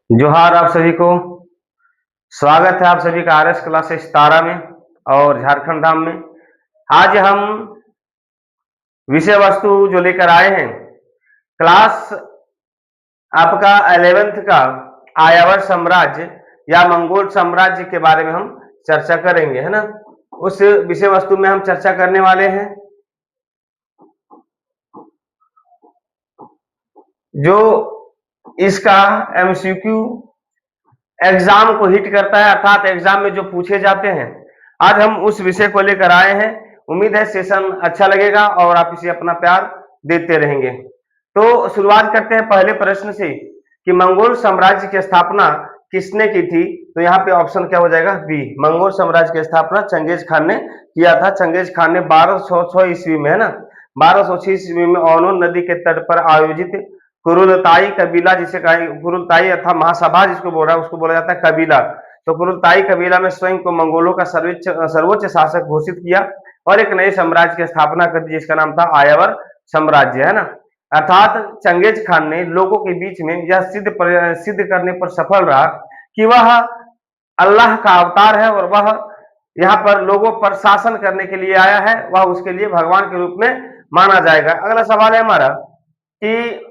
जोहार आप सभी को। स्वागत है आप सभी का आरएस क्लासेस तारा में और झारखंड धाम में। आज हम विषय वस्तु जो लेकर आए हैं, क्लास आपका 11th का आर्यावर्त साम्राज्य या मंगोल साम्राज्य के बारे में हम चर्चा करेंगे, है ना। उस विषय वस्तु में हम चर्चा करने वाले हैं जो इसका एमसीक्यू एग्जाम को हिट करता है, अर्थात एग्जाम में जो पूछे जाते हैं। आज हम उस विषय को लेकर आए हैं। उम्मीद है सेशन अच्छा लगेगा और आप इसे अपना प्यार देते रहेंगे। तो शुरुआत करते हैं पहले प्रश्न से कि मंगोल साम्राज्य की स्थापना किसने की थी। तो यहाँ पे ऑप्शन क्या हो जाएगा, बी। मंगोल साम्राज्य की स्थापना चंगेज खान ने किया था। चंगेज खान ने 1206 ईस्वी में, है ना, 1206 ईस्वी में ओनोन नदी के तट पर आयोजित कुरुलताई कबीला, जिसे कुरुलताई अर्थात महासभा जिसको बोल रहा है, उसको बोला जाता है कबीला। तो कुरुलताई कबीला में स्वयं को मंगोलों का सर्वोच्च शासक घोषित किया और एक नए साम्राज्य की स्थापना कर दी जिसका नाम था आर्यावर्त साम्राज्य, है ना। अर्थात चंगेज खान ने लोगों के बीच में यह सिद्ध करने पर सफल रहा कि वह अल्लाह का अवतार है और वह यहाँ पर लोगों पर शासन करने के लिए आया है। वह उसके लिए भगवान के रूप में माना जाएगा। अगला सवाल है हमारा कि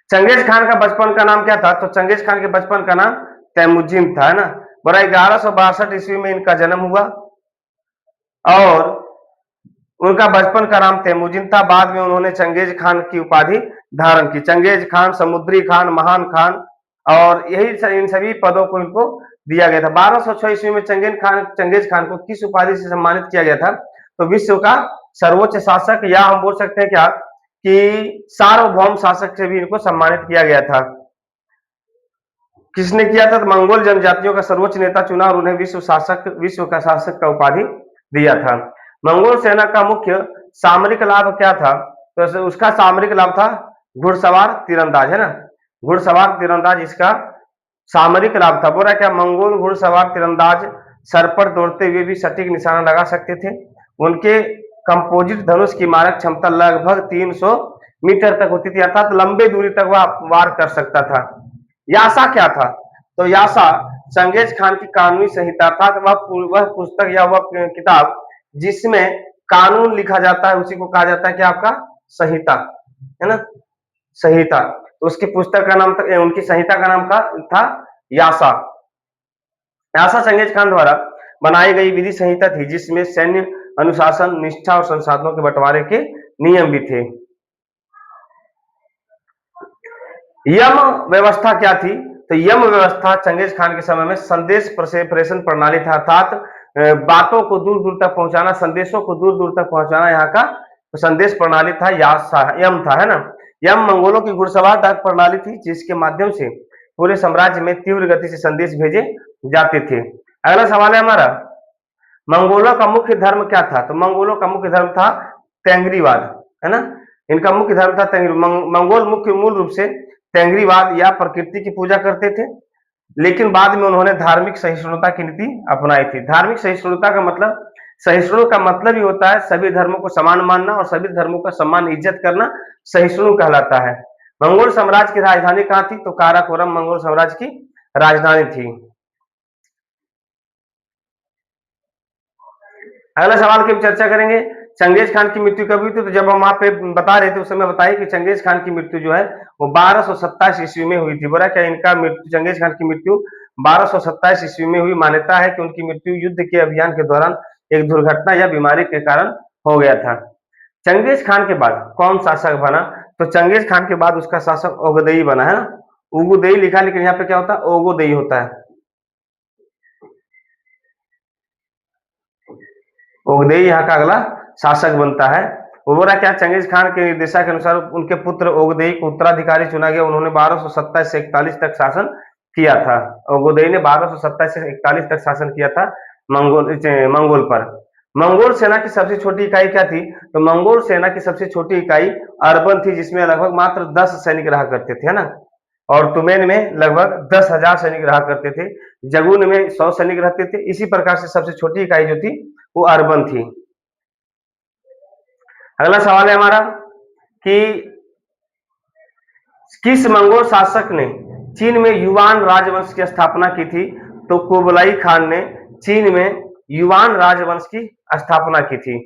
चंगेज खान का बचपन का नाम क्या था। तो चंगेज खान के बचपन का नाम तैमुजीन था, है ना। 1162 ईस्वी में इनका जन्म हुआ और उनका बचपन का नाम तैमुजीन था। बाद में उन्होंने चंगेज खान की उपाधि धारण की। चंगेज खान, समुद्री खान, महान खान, और यही इन सभी पदों को इनको दिया गया था। 1206 ईस्वी में चंगेज खान को किस उपाधि से सम्मानित किया गया था। तो विश्व का सर्वोच्च शासक, या हम बोल सकते हैं क्या कि सार्वभौम शासक से भी इनको सम्मानित किया गया था। किसने किया था। तो मंगोल जनजातियों का सर्वोच्च नेता चुना और उन्हें विश्व का शासक का उपाधि दिया था। मंगोल सेना का मुख्य सामरिक लाभ क्या था। तो उसका सामरिक लाभ था घुड़सवार तीरंदाज, है ना। घुड़सवार तीरंदाज इसका सामरिक लाभ था। बोला क्या, मंगोल घुड़सवार तीरंदाज सर पर दौड़ते हुए भी सटीक निशाना लगा सकते थे। उनके कंपोजिट धनुष की मारक क्षमता लगभग 300 मीटर तक होती थी, अर्थात लंबे दूरी तक वह वार कर सकता था। यासा क्या था। तो यासा चंगेज खान की कानूनी संहिता, अर्थात वह पुस्तक या वह किताब जिसमें कानून लिखा जाता है उसी को कहा जाता है क्या, आपका संहिता, है ना, संहिता। तो उसकी पुस्तक का नाम था, उनकी संहिता का नाम था यासा। यासा चंगेज खान द्वारा बनाई गई विधि संहिता थी जिसमें सैन्य अनुशासन, निष्ठा और संसाधनों के बंटवारे के नियम भी थे। यम व्यवस्था क्या थी। तो यम व्यवस्था चंगेज खान के समय में संदेश प्रेषण प्रणाली था, अर्थात बातों को दूर दूर तक पहुंचाना, संदेशों को दूर दूर तक पहुंचाना यहाँ का संदेश प्रणाली था, यम था, है ना। यम मंगोलों की घुड़सवार डाक प्रणाली थी जिसके माध्यम से पूरे साम्राज्य में तीव्र गति से संदेश भेजे जाते थे। अगला सवाल है हमारा, मंगोलों का मुख्य धर्म क्या था। तो मंगोलों का मुख्य धर्म था तेंगरीवाद, है ना। इनका मुख्य धर्म था तेंगरी। मंगोल मूल रूप से तेंगरीवाद या प्रकृति की पूजा करते थे, लेकिन बाद में उन्होंने धार्मिक सहिष्णुता की नीति अपनाई थी। धार्मिक सहिष्णुता का मतलब, सहिष्णु का मतलब ही होता है सभी धर्मों को समान मानना और सभी धर्मों का सम्मान इज्जत करना, सहिष्णु कहलाता है। मंगोल साम्राज्य की राजधानी कहाँ थी। तो काराकोरम मंगोल साम्राज्य की राजधानी थी। अगला सवाल की चर्चा करेंगे, चंगेज खान की मृत्यु कब हुई थी। तो जब हम वहां पे बता रहे थे उस समय बताइए कि चंगेज खान की मृत्यु जो है वो 1227 ईस्वी में हुई थी। बोला क्या, इनका मृत्यु, चंगेज खान की मृत्यु 1227 ईस्वी में हुई। मान्यता है कि उनकी मृत्यु युद्ध के अभियान के दौरान एक दुर्घटना या बीमारी के कारण हो गया था। चंगेज खान के बाद कौन शासक बना। तो चंगेज खान के बाद उसका शासक ओगदेई बना, है ना। उगुदेई लिखा, लेकिन यहाँ पे क्या होता है, ओगोदेई होता है। ओगदेई यहाँ का अगला शासक बनता है। वो बोला क्या, चंगेज खान के निर्देशा के अनुसार उनके पुत्र ओगदेई को उत्तराधिकारी चुना गया। उन्होंने 1227 से 41 तक शासन किया था। ओगदेई ने 1227 से 41 तक शासन किया था मंगोल पर। मंगोल सेना की सबसे छोटी इकाई क्या थी। तो मंगोल सेना की सबसे छोटी इकाई अर्बन थी, जिसमें लगभग मात्र 10 सैनिक रहा करते थे, है ना। और तुमेन में लगभग 10,000 सैनिक रहा करते थे। जगुन में 100 सैनिक रहते थे। इसी प्रकार से सबसे छोटी इकाई जो थी वो अर्बन थी। अगला सवाल है हमारा कि किस मंगोल शासक ने चीन में युवान राजवंश की स्थापना की थी? तो कुबलाई खान ने चीन में युवान राजवंश की स्थापना की थी।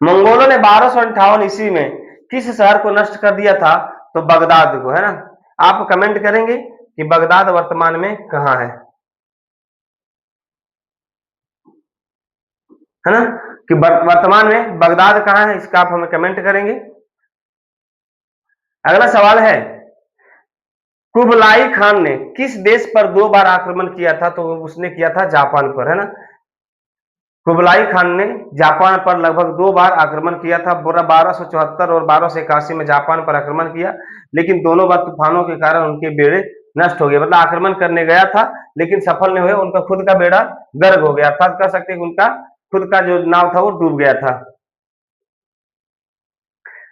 मंगोलों ने 1258 ईस्वी में किस शहर को नष्ट कर दिया था? तो बगदाद को, है ना। आप कमेंट करेंगे कि बगदाद वर्तमान में कहां है ना, कि वर्तमान में बगदाद कहां है, इसका आप हमें कमेंट करेंगे। अगला सवाल है, कुबलाई खान ने किस देश पर 2 बार आक्रमण किया था? तो उसने किया था जापान पर, है ना। कुबलाई खान ने जापान पर लगभग 2 बार आक्रमण किया था। 1274 और 1281 में जापान पर आक्रमण किया, लेकिन दोनों बार तूफानों के कारण उनके बेड़े नष्ट हो गए। मतलब आक्रमण करने गया था लेकिन सफल नहीं हुए, उनका खुद का बेड़ा गर्क हो गया, अर्थात कह सकते हैं कि उनका खुद का जो नाव था वो डूब गया था।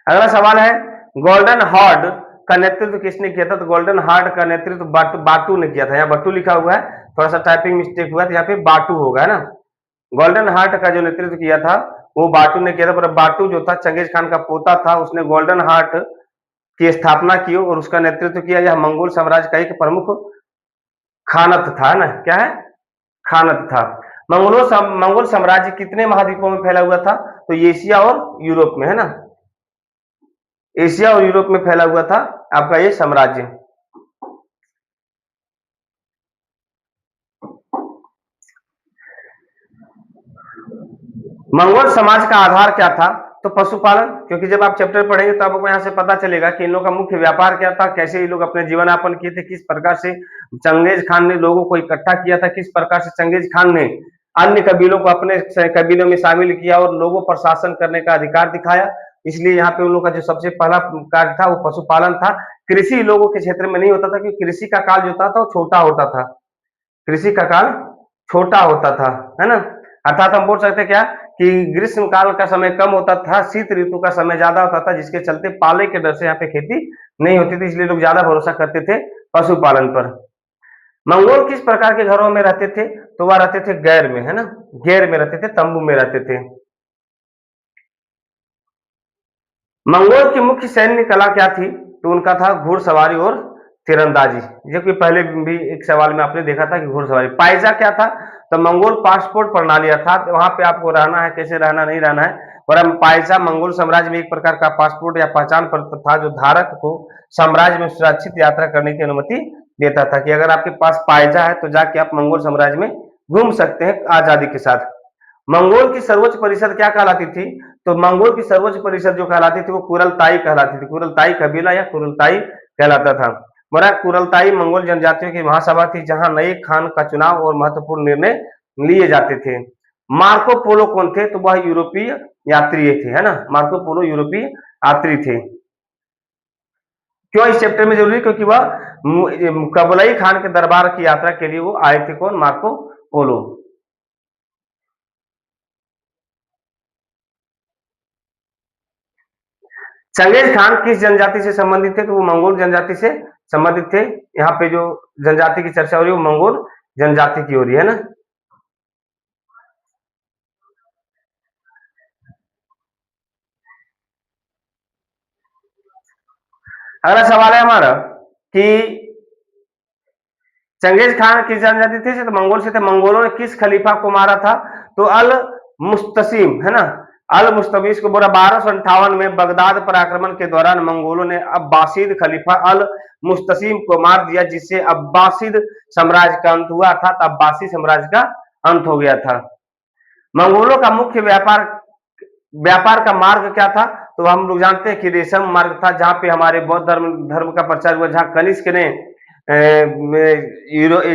अगला सवाल है, गोल्डन हॉर्ड का नेतृत्व किसने किया था? तो गोल्डन हॉर्ड का नेतृत्व बाटू ने किया था। यहाँ बट्टू लिखा हुआ है, थोड़ा सा टाइपिंग मिस्टेक हुआ, तो यहाँ पे बाटू होगा, है ना। गोल्डन हार्ट का जो नेतृत्व किया था वो बाटू ने किया था, पर बाटू जो था चंगेज खान का पोता था, उसने गोल्डन हार्ट की स्थापना की और उसका नेतृत्व किया। यह मंगोल साम्राज्य का एक प्रमुख खानत था ना, क्या है, खानत था। मंगोल साम्राज्य कितने महाद्वीपों में फैला हुआ था? तो एशिया और यूरोप में, है ना। एशिया और यूरोप में फैला हुआ था आपका ये साम्राज्य। मंगोल समाज का आधार क्या था? तो पशुपालन, क्योंकि जब आप चैप्टर पढ़ेंगे तो आपको यहाँ से पता चलेगा कि इन लोगों का मुख्य व्यापार क्या था, कैसे ये लोग अपने जीवन यापन किए थे, किस प्रकार से चंगेज खान ने लोगों को इकट्ठा किया था, किस प्रकार से चंगेज खान ने अन्य कबीलों को अपने कबीलों में शामिल किया और लोगों पर शासन करने का अधिकार दिखाया। इसलिए यहाँ पे उन लोगों का जो सबसे पहला कार्य था वो पशुपालन था। कृषि लोगों के क्षेत्र में नहीं होता था, क्योंकि कृषि का काल जो था वो छोटा होता था, कृषि का काल छोटा होता था, है ना। अर्थात हम बोल सकते क्या कि ग्रीष्म काल का समय कम होता था, शीत ऋतु का समय ज्यादा होता था, जिसके चलते पाले के डर से यहाँ पे खेती नहीं होती थी, इसलिए लोग ज्यादा भरोसा करते थे पशुपालन पर। मंगोल किस प्रकार के घरों में रहते थे? तो वह रहते थे गैर में, है ना, गैर में रहते थे, तंबू में रहते थे। मंगोल की मुख्य सैन्य कला क्या थी? तो उनका था घुड़सवारी और तीरंदाजी। जो कि पहले भी एक सवाल में आपने देखा था कि घुड़सवारी। पायजा क्या था? तो मंगोल पासपोर्ट प्रणाली, अर्थात वहां पे आपको रहना है, कैसे रहना, नहीं रहना है। और पायजा मंगोल साम्राज्य में एक प्रकार का पासपोर्ट या पहचान पत्र था, जो धारक को साम्राज्य में सुरक्षित यात्रा करने की अनुमति देता था, कि अगर आपके पास पायजा है तो जाके आप मंगोल साम्राज्य में घूम सकते हैं आजादी के साथ। मंगोल की सर्वोच्च परिषद क्या कहलाती थी? तो मंगोल की सर्वोच्च परिषद जो कहलाती थी वो कुरलताई कहलाती थी। कुरलताई कबीला या कुरलताई कहलाता था। मरा कुरलताई मंगोल जनजातियों की महासभा थी, जहां नए खान का चुनाव और महत्वपूर्ण निर्णय लिए जाते थे। मार्को पोलो कौन थे? तो वह यूरोपीय यात्री थे, है ना। मार्को पोलो यूरोपीय यात्री थे। क्यों इस चैप्टर में जरूरी? क्योंकि वह कबलाई खान के दरबार की यात्रा के लिए वो आए थे। कौन? Marco Polo. चंगेज खान किस जनजाति से संबंधित थे? तो वो मंगोल जनजाति से संबंधित थे। यहाँ पे जो जनजाति की चर्चा हो रही है वो मंगोल जनजाति की हो रही है ना। अगला सवाल है हमारा कि चंगेज खान किस जनजाति थे? तो मंगोल से थे। मंगोलों ने किस खलीफा को मारा था? तो अल मुस्तसिम, है ना। अल मुस्तमीस को। 1258 में बगदाद पर आक्रमण के दौरान मंगोलों ने अब्बासीद खलीफा अल मुस्तसिम को मार दिया, जिससे अब्बासीद साम्राज्य का अंत हुआ, अर्थात अब्बासी साम्राज्य का अंत हो गया था। मंगोलों का मुख्य व्यापार व्यापार का मार्ग क्या था? तो हम लोग जानते हैं कि रेशम मार्ग था, जहां पे हमारे बौद्ध धर्म का प्रचार हुआ, जहां कनिष्क ने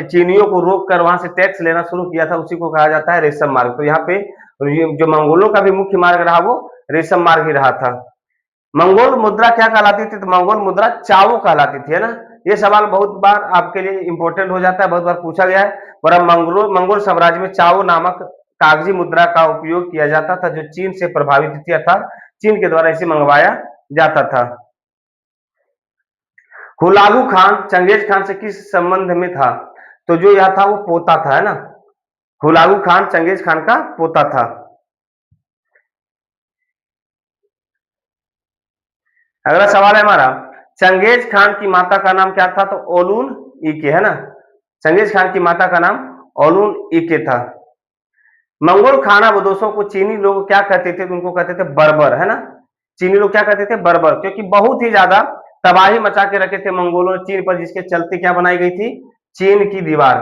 चीनियों को रोक कर वहां से टैक्स लेना शुरू किया था, उसी को कहा जाता है रेशम मार्ग। तो यहाँ पे जो मंगोलों का भी मुख्य मार्ग रहा वो रेशम मार्ग ही रहा था। मंगोल मुद्रा क्या कहलाती थी? तो मंगोल मुद्रा चावो कहलाती थी, है ना। ये सवाल बहुत बार आपके लिए इंपॉर्टेंट हो जाता है, बहुत बार पूछा गया है। और अब मंगोल साम्राज्य में चावो नामक कागजी मुद्रा का उपयोग किया जाता था, जो चीन से प्रभावित थी, अर्थात चीन के द्वारा इसे मंगवाया जाता था। हुलागू खान चंगेज खान से किस संबंध में था? तो जो यह था वो पोता था, है ना। हुलागू खान चंगेज खान का पोता था। अगला सवाल है हमारा, चंगेज खान की माता का नाम क्या था? तो ओलून ईके, है ना। चंगेज खान की माता का नाम ओलून ईके था। मंगोल खाना बदोशों को चीनी लोग क्या कहते थे? उनको कहते थे बर्बर, है ना। चीनी लोग क्या कहते थे? बर्बर, क्योंकि बहुत ही ज्यादा तबाही मचा के रखे थे मंगोलों ने चीन पर, जिसके चलते क्या बनाई गई थी? चीन की दीवार।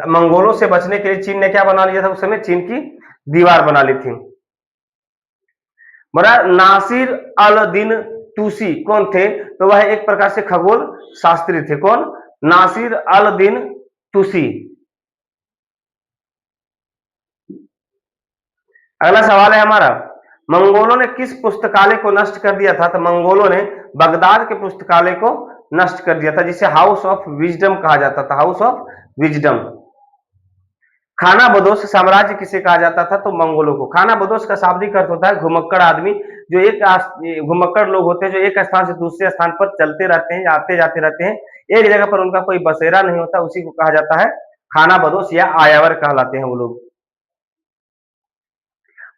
मंगोलों से बचने के लिए चीन ने क्या बना लिया था उस समय? चीन की दीवार बना ली थी। बोला नासिर अल दिन तुसी कौन थे? तो वह एक प्रकार से खगोल शास्त्री थे। कौन? नासिर अल दिन तुसी। अगला सवाल है हमारा, मंगोलों ने किस पुस्तकालय को नष्ट कर दिया था? तो मंगोलों ने बगदाद के पुस्तकालय को नष्ट कर दिया था, जिसे हाउस ऑफ विजडम कहा जाता था। House of wisdom. खाना बदोश साम्राज्य किसे कहा जाता था? तो मंगोलों को। खाना बदोश का शाब्दिक अर्थ होता है घुमक्कड़ आदमी, जो एक घुमक्कड़ लोग होते हैं जो एक स्थान से दूसरे स्थान पर चलते रहते हैं, आते जाते रहते हैं, एक जगह पर उनका कोई बसेरा नहीं होता, उसी को कहा जाता है खाना बदोश या आयावर कहलाते हैं वो लोग।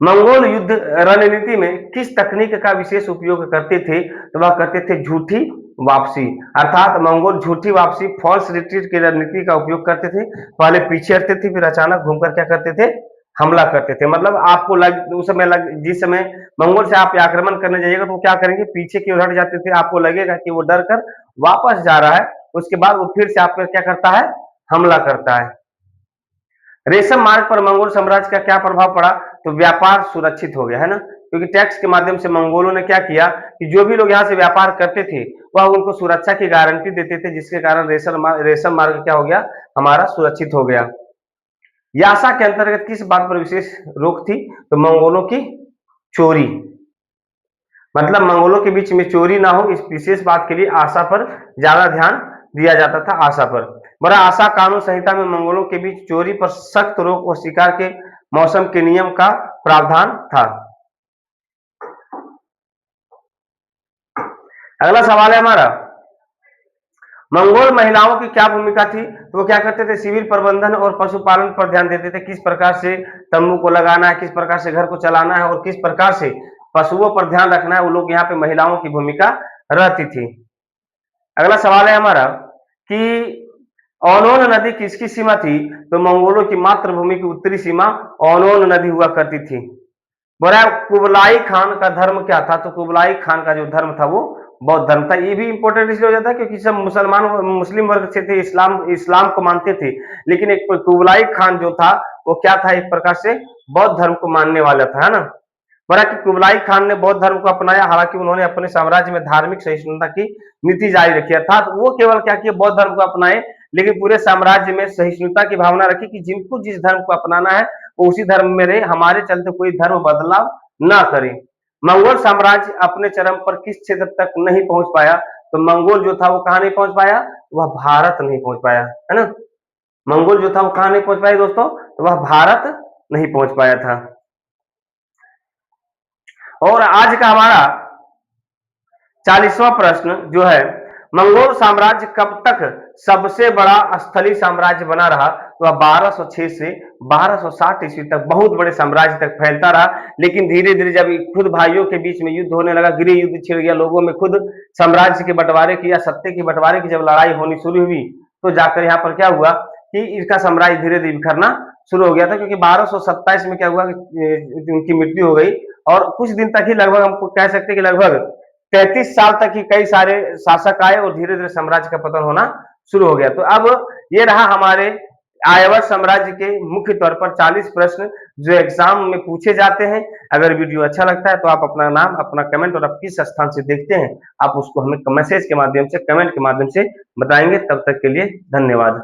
मंगोल युद्ध रणनीति में किस तकनीक का विशेष उपयोग करते थे? तो वह करते थे झूठी वापसी, अर्थात मंगोल झूठी वापसी, फॉल्स रिट्रीट की रणनीति का उपयोग करते थे। पहले पीछे हटते थे, फिर अचानक घूमकर क्या करते थे? हमला करते थे। मतलब आपको उस समय जिस समय मंगोल से आप आक्रमण करने जाइएगा तो वो क्या करेंगे? पीछे की ओर हट जाते थे। आपको लगेगा कि वो डर कर वापस जा रहा है, उसके बाद वो फिर से आप पर क्या करता है? हमला करता है। रेशम मार्ग पर मंगोल साम्राज्य का क्या प्रभाव पड़ा? तो व्यापार सुरक्षित हो गया, है ना, क्योंकि टैक्स के माध्यम से मंगोलों ने क्या किया कि जो भी लोग यहाँ से व्यापार करते थे वह उनको सुरक्षा की गारंटी देते थे, जिसके कारण रेशम मार्ग क्या हो गया? हमारा सुरक्षित हो गया। यासा के अंतर्गत किस बात पर विशेष रोक थी? तो मंगोलों की चोरी, मतलब मंगोलों के बीच में चोरी ना हो, इस विशेष बात के लिए आशा पर ज्यादा ध्यान दिया जाता था। आशा पर। बड़ा आशा कानून संहिता में मंगोलों के बीच चोरी पर सख्त रोक और शिकार के मौसम के नियम का प्रावधान था। अगला सवाल है हमारा, मंगोल महिलाओं की क्या भूमिका थी? तो वो क्या करते थे? सिविल प्रबंधन और पशुपालन पर ध्यान देते थे। किस प्रकार से तंबू को लगाना है, किस प्रकार से घर को चलाना है और किस प्रकार से पशुओं पर ध्यान रखना है, वो लोग यहाँ पे महिलाओं की भूमिका रहती थी। अगला सवाल है हमारा कि ओनोन नदी किसकी सीमा थी? तो मंगोलों की मातृभूमि की उत्तरी सीमा ओनोन नदी हुआ करती थी। बोला कुबलाई खान का धर्म क्या था? तो कुबलाई खान का जो धर्म था वो बौद्ध धर्म था। ये भी इंपॉर्टेंट इसलिए हो जाता है क्योंकि सब मुस्लिम वर्ग से थे, इस्लाम को मानते थे, लेकिन एक कुबलाई खान जो था वो क्या था? एक प्रकार से बौद्ध धर्म को मानने वाला था, है ना। बड़ा कि कुबलाई खान ने बौद्ध धर्म को अपनाया, हालांकि उन्होंने अपने साम्राज्य में धार्मिक सहिष्णुता की नीति जारी रखी, अर्थात वो केवल क्या किए? बौद्ध धर्म को अपनाए, लेकिन पूरे साम्राज्य में सहिष्णुता की भावना रखी कि जिनको जिस धर्म को अपनाना है वो उसी धर्म में रहे, हमारे चलते कोई धर्म बदलाव ना करे। मंगोल साम्राज्य अपने चरम पर किस क्षेत्र तक नहीं पहुंच पाया? तो मंगोल जो था वो कहां नहीं पहुंच पाया? वह भारत नहीं पहुंच पाया, है ना। मंगोल जो था वो कहां नहीं पहुंच पाया दोस्तों? तो वह भारत नहीं पहुंच पाया था। और आज का हमारा 40वां प्रश्न जो है, मंगोल साम्राज्य कब तक सबसे बड़ा स्थलीय साम्राज्य बना रहा? तो 1206 से 1260 ईस्वी तक बहुत बड़े साम्राज्य तक फैलता रहा, लेकिन धीरे धीरे जब खुद भाइयों के बीच में युद्ध होने लगा, गृह युद्ध छिड़ गया, लोगों में खुद साम्राज्य के बंटवारे की या सत्ते के बंटवारे की जब लड़ाई होनी शुरू हुई, तो जाकर यहाँ पर क्या हुआ कि इसका साम्राज्य धीरे धीरे बिखरना शुरू हो गया था। क्योंकि 1227 में क्या हुआ कि उनकी मृत्यु हो गई, और कुछ दिन तक ही, लगभग हमको कह सकते हैं कि लगभग 33 साल तक ही कई सारे शासक आए और धीरे धीरे साम्राज्य का पतन होना शुरू हो गया। तो अब ये रहा हमारे आर्यावर्त साम्राज्य के मुख्य तौर पर 40 प्रश्न जो एग्जाम में पूछे जाते हैं। अगर वीडियो अच्छा लगता है तो आप अपना नाम, अपना कमेंट और आप किस स्थान से देखते हैं आप उसको हमें मैसेज के माध्यम से, कमेंट के माध्यम से बताएंगे। तब तक के लिए धन्यवाद।